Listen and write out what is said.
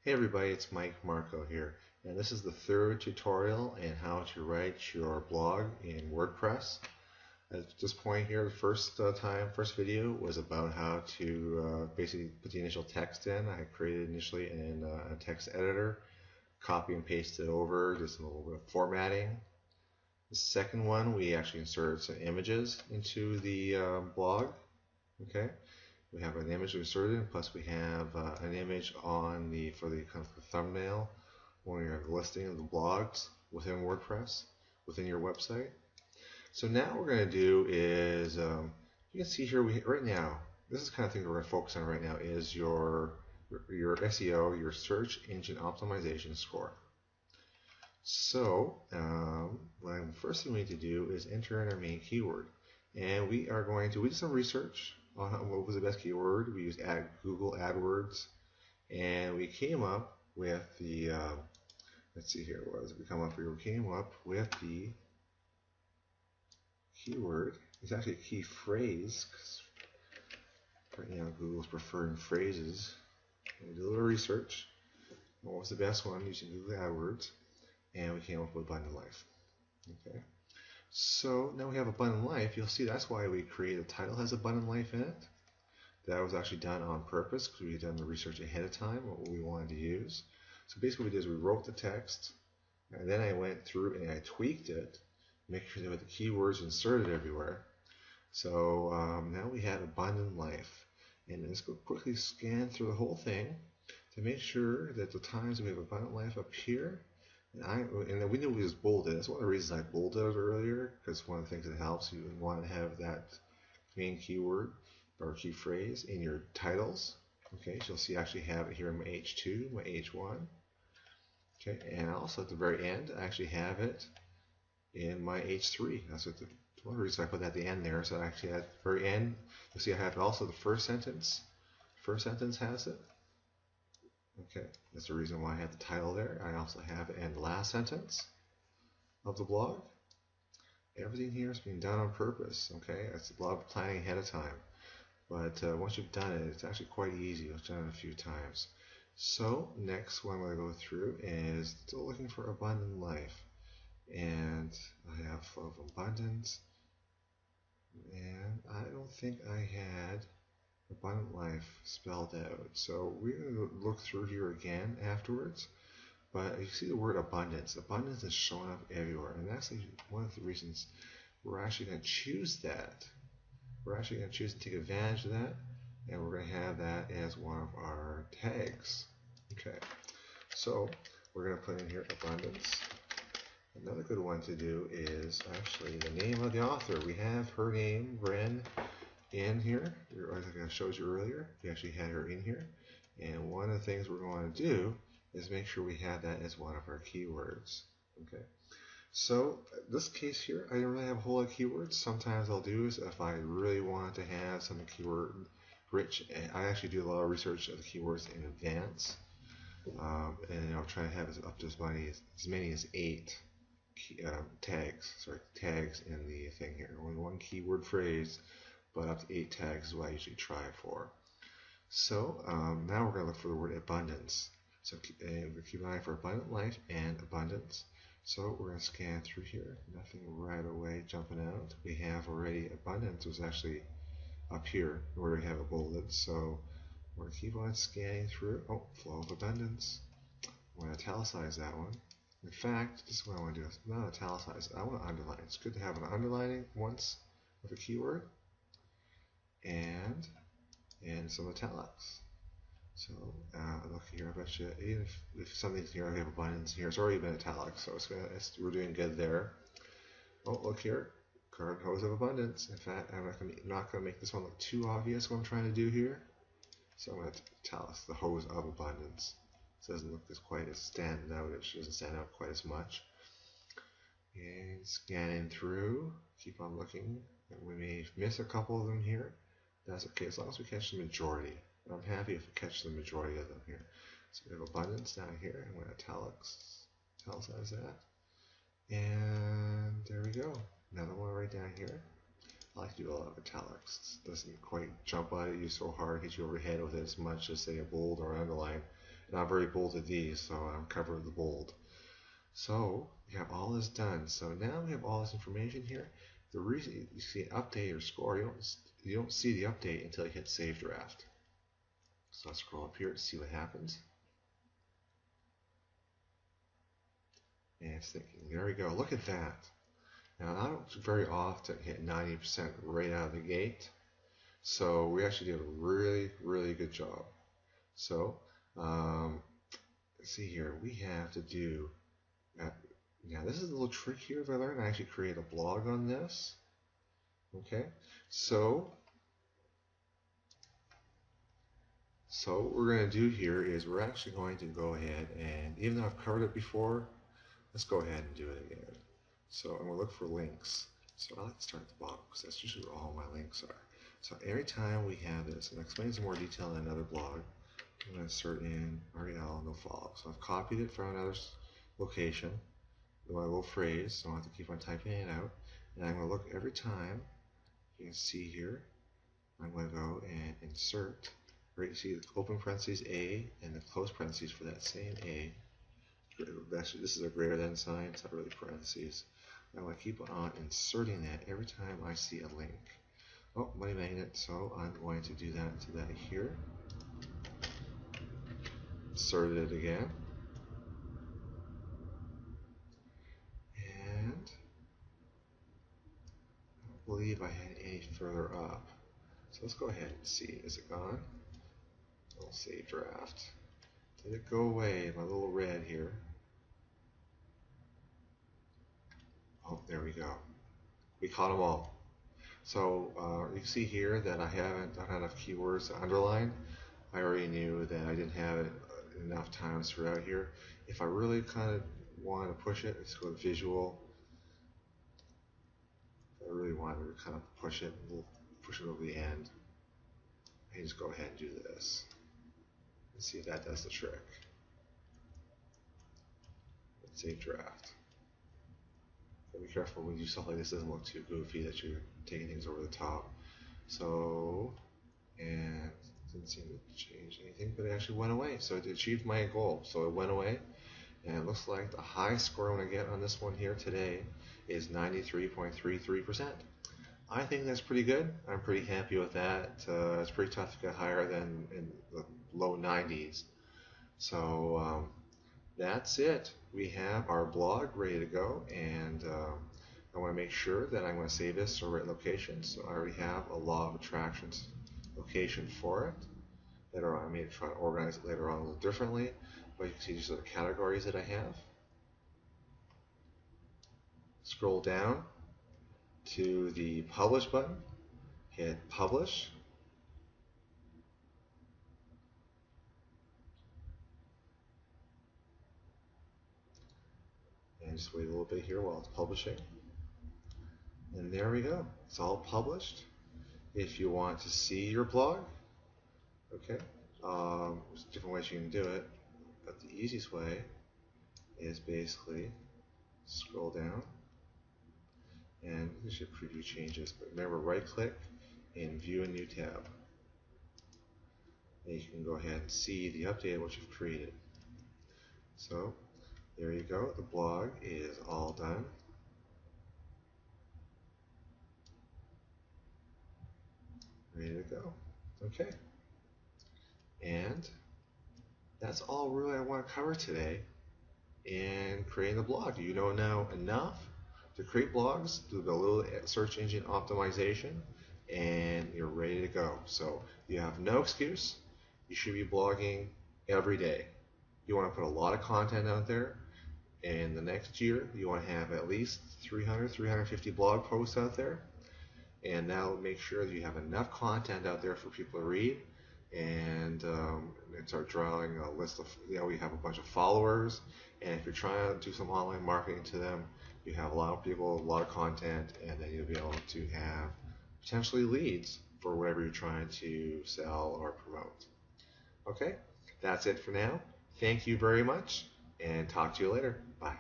Hey everybody, it's Mike.marko here, and this is the third tutorial in how to write your blog in WordPress. At this point here, the first video was about how to basically put the initial text in. I created initially in a text editor, copy and paste it over, just a little bit of formatting. The second one, we actually inserted some images into the blog. Okay. We have an image inserted, plus we have an image on for the kind of the thumbnail when you have the listing of the blogs within WordPress, within your website. So now what we're going to do is, you can see here, right now, this is the kind of thing we're going to focus on right now is your SEO, your search engine optimization score. So the first thing we need to do is enter in our main keyword. And we did some research on what was the best keyword. We used Google AdWords, and we came up with the, let's see here, what was it? We came up with the keyword. It's actually a key phrase, because right now Google's preferring phrases. We did a little research. What was the best one using Google AdWords? And we came up with Abundant Life. Okay. So now we have Abundant Life. You'll see that's why we created the title has Abundant Life in it. That was actually done on purpose because we had done the research ahead of time what we wanted to use. So basically what we did is we wrote the text, and then I went through and I tweaked it, make sure that the keywords inserted everywhere. So now we have Abundant Life. And let's go quickly scan through the whole thing to make sure that the times we have Abundant Life up here. And then we knew we was bolded. That's one of the reasons I bolded it earlier, because one of the things that helps, you want to have that main keyword or key phrase in your titles. Okay, so you'll see I actually have it here in my H2, my H1. Okay, and also at the very end, I actually have it in my H3. That's what one reason I put that at the end there. So actually at the very end, you'll see I have also the first sentence. First sentence has it. Okay, that's the reason why I have the title there. I also have it in the last sentence of the blog. Everything here is being done on purpose. Okay, it's a lot of planning ahead of time. But once you've done it, it's actually quite easy. I've done it a few times. So next one I'm going to go through is still looking for Abundant Life. And I have full of abundance. And I don't think I had Abundant Life spelled out. So we're going to look through here again afterwards. But you see the word abundance. Abundance is showing up everywhere. And that's one of the reasons we're actually going to choose that. We're actually going to choose to take advantage of that. And we're going to have that as one of our tags. Okay. So we're going to put in here abundance. Another good one to do is actually the name of the author. We have her name, Bren, in here. I think I showed you earlier. We actually had her in here. And one of the things we're going to do is make sure we have that as one of our keywords. Okay. So this case here, I don't really have a whole lot of keywords. Sometimes I'll do is if I really want to have some keyword rich, I actually do a lot of research of the keywords in advance. And I'll try to have up to as many as 8 tags in the thing here. Only one keyword phrase, but up to 8 tags is what I usually try for. So now we're going to look for the word abundance. So we keep an eye for Abundant Life and abundance. So we're going to scan through here. Nothing right away jumping out. We have already abundance was actually up here where we have it bolded. So we're going to keep on scanning through. Oh, flow of abundance. I'm going to italicize that one. In fact, this is what I want to do. It's not italicize. I want to underline. It's good to have an underlining once with a keyword and some italics. So look here, I bet you, even if something's here, I have abundance here, it's already been italics, so we're doing good there. Oh, look here, garden hose of abundance. In fact, I'm not going to make this one look too obvious what I'm trying to do here. So I'm going to italics the hose of abundance. It doesn't look quite as standing out, it doesn't stand out quite as much. And scanning through, keep on looking. We may miss a couple of them here. That's okay, as long as we catch the majority. I'm happy if we catch the majority of them here. So we have abundance down here. I'm going to italicize that. And there we go. Another one right down here. I like to do a lot of italics. It doesn't quite jump out at you so hard, hit you over the head with it as much as say a bold or underline. And I've already bolded these, so I'm covering the bold. So we have all this done. So now we have all this information here. The reason you see an update or score, you don't see the update until you hit Save Draft. So I'll scroll up here to see what happens. And it's thinking, there we go, look at that. Now I don't very often hit 90% right out of the gate. So we actually did a really, really good job. So let's see here, we have to do now this is a little trick here that I learned. I actually created a blog on this. Okay, so what we're going to do here is we're actually going to go ahead and, even though I've covered it before, let's go ahead and do it again. So I'm going to look for links. So I like to start at the bottom because that's usually where all my links are. So every time we have this, and I'll explain some more detail in another blog, I'm going to insert in REL, no follow. So I've copied it from another location, my little phrase, so I don't have to keep on typing it out. And I'm going to look every time. You can see here, I'm going to go and insert. Right, you see the open parentheses A and the close parentheses for that same A. Actually, this is a greater than sign, it's not really parentheses. I'm going to keep on inserting that every time I see a link. Oh, money magnet, so I'm going to do that to that here. Insert it again. And I don't believe I had any further up. So let's go ahead and see. Is it gone? I'll save draft. Did it go away? My little red here. Oh, there we go. We caught them all. So you can see here that I haven't done enough keywords to underline. I already knew that I didn't have it enough times throughout here. If I really kind of want to push it, let's go to visual. If I really wanted to kind of push it, we'll push it over the end. I can just go ahead and do this. Let's see if that does the trick. Let's save draft. Be careful when you do stuff like this, it doesn't look too goofy that you're taking things over the top. So, and it didn't seem to change anything, but it actually went away. So it achieved my goal. So it went away, and it looks like the high score I'm going to get on this one here today is 93.33%. I think that's pretty good. I'm pretty happy with that. It's pretty tough to get higher than in the low 90s. So that's it. We have our blog ready to go, and I want to make sure that I'm going to save this to the right location. So I already have a law of attractions location for it. Later on, I may try to organize it later on a little differently, but you can see these are the categories that I have. Scroll down to the publish button, hit publish. And just wait a little bit here while it's publishing. And there we go. It's all published. If you want to see your blog, okay, there's different ways you can do it, but the easiest way is basically scroll down and you should preview changes. But remember, right click and view a new tab. And you can go ahead and see the update of what you've created. So there you go. The blog is all done. Ready to go. Okay. And that's all really I want to cover today in creating the blog. You know now enough to create blogs, do a little search engine optimization, and you're ready to go. So you have no excuse. You should be blogging every day. You want to put a lot of content out there, and the next year you want to have at least 300, 350 blog posts out there, and that'll make sure that you have enough content out there for people to read, and start drawing a list of, we have a bunch of followers, and if you're trying to do some online marketing to them, you have a lot of people, a lot of content, and then you'll be able to have potentially leads for whatever you're trying to sell or promote. Okay, that's it for now. Thank you very much, and talk to you later. Bye.